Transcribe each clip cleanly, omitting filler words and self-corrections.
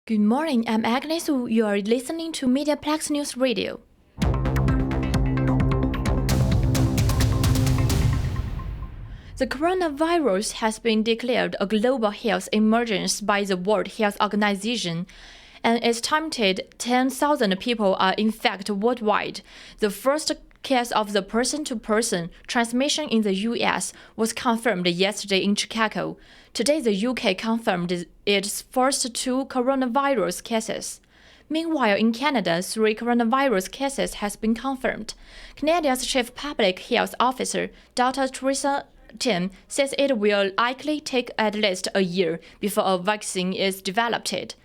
Good morning, I'm Agnes Wu. You are listening to MediaPlex News Radio. The coronavirus has been declared a global health emergency by the World Health Organization, and estimated 10,000 people are infected worldwide. The first case of the person-to-person transmission in the U.S. was confirmed yesterday in Chicago. Today, the UK confirmed its first 2 coronavirus cases. Meanwhile, in Canada, 3 coronavirus cases has been confirmed. Canada's Chief Public Health Officer, Dr. Teresa Tim, says it will likely take at least a year before a vaccine is developed.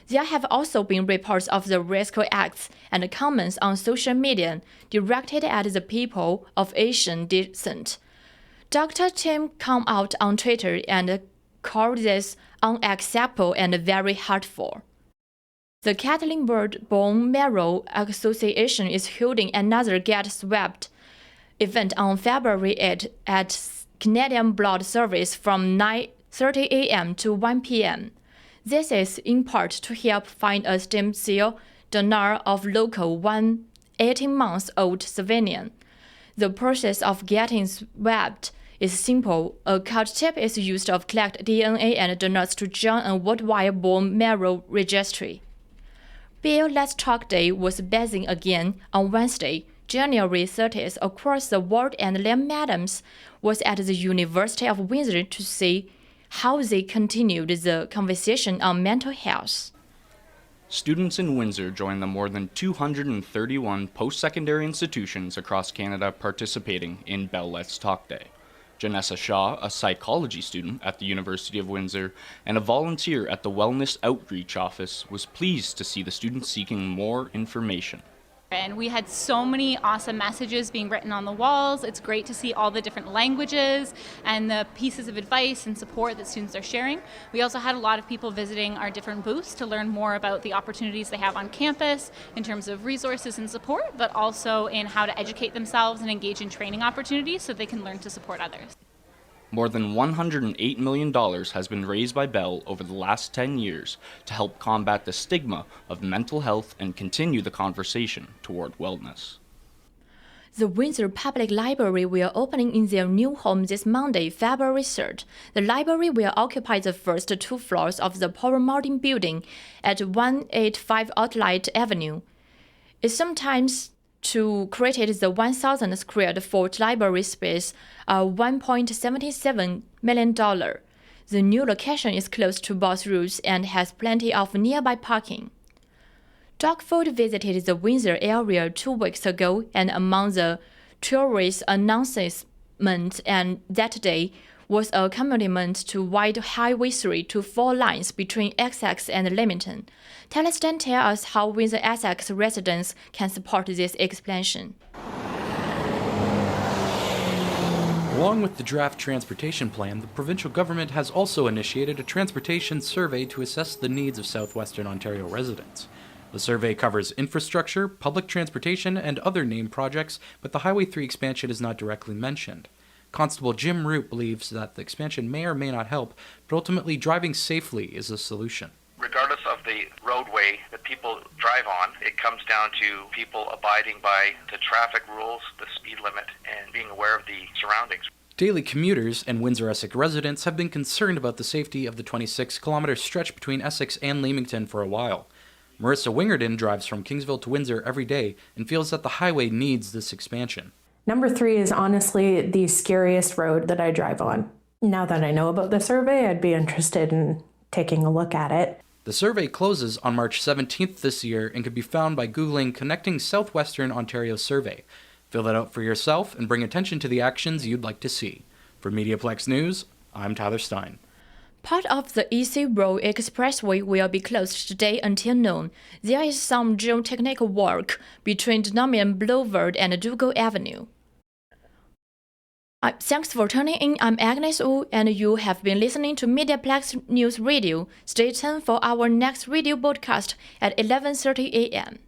There have also been reports of the rescue acts and comments on social media directed at the people of Asian descent. Dr. Tim came out on Twitter and called this unacceptable and very hurtful. The Kathleen Bird Bone Marrow Association is holding another Get Swabbed event on February 8 at Canadian Blood Service from 9:30 a.m. to 1 p.m. This is in part to help find a stem cell donor of local 18-month-old civilian. The process of getting swabbed is simple. A cut tip is used to collect DNA and donors to join a worldwide bone marrow registry. Bill Let's Talk Day was busy again on Wednesday, January 30th across the world, and Liam Adams was at the University of Windsor to see how they continued the conversation on mental health. Students in Windsor joined the more than 231 post-secondary institutions across Canada participating in Bell Let's Talk Day. Janessa Shaw, a psychology student at the University of Windsor and a volunteer at the Wellness Outreach Office, was pleased to see the students seeking more information. And we had so many awesome messages being written on the walls. It's great to see all the different languages and the pieces of advice and support that students are sharing. We also had a lot of people visiting our different booths to learn more about the opportunities they have on campus in terms of resources and support, but also in how to educate themselves and engage in training opportunities so they can learn to support others. More than $108 million has been raised by Bell over the last 10 years to help combat the stigma of mental health and continue the conversation toward wellness. The Windsor Public Library will open in their new home this Monday, February 3rd. The library will occupy the first 2 floors of the Paul Martin building at 185 Outlet Avenue. It's sometimes to create the 1,000 square foot library space, $1.77 million. The new location is close to both routes and has plenty of nearby parking. Doug Ford visited the Windsor area 2 weeks ago, and among the tourist announcements and that day was a commitment to wide Highway 3 to 4 lines between Essex and Leamington. Telestan tells us how Windsor Essex residents can support this expansion. Along with the draft transportation plan, the provincial government has also initiated a transportation survey to assess the needs of southwestern Ontario residents. The survey covers infrastructure, public transportation, and other named projects, but the Highway 3 expansion is not directly mentioned. Constable Jim Root believes that the expansion may or may not help, but ultimately driving safely is a solution. Regardless of the roadway that people drive on, it comes down to people abiding by the traffic rules, the speed limit, and being aware of the surroundings. Daily commuters and Windsor-Essex residents have been concerned about the safety of the 26-kilometer stretch between Essex and Leamington for a while. Marissa Wingerden drives from Kingsville to Windsor every day and feels that the highway needs this expansion. Number 3 is honestly the scariest road that I drive on. Now that I know about the survey, I'd be interested in taking a look at it. The survey closes on March 17th this year and can be found by Googling Connecting Southwestern Ontario Survey. Fill it out for yourself and bring attention to the actions you'd like to see. For MediaPlex News, I'm Tyler Stein. Part of the EC Road Expressway will be closed today until noon. There is some geotechnical work between Denham Boulevard and Dougal Avenue. Thanks for tuning in. I'm Agnes Wu, and you have been listening to MediaPlex News Radio. Stay tuned for our next radio broadcast at 11:30 a.m.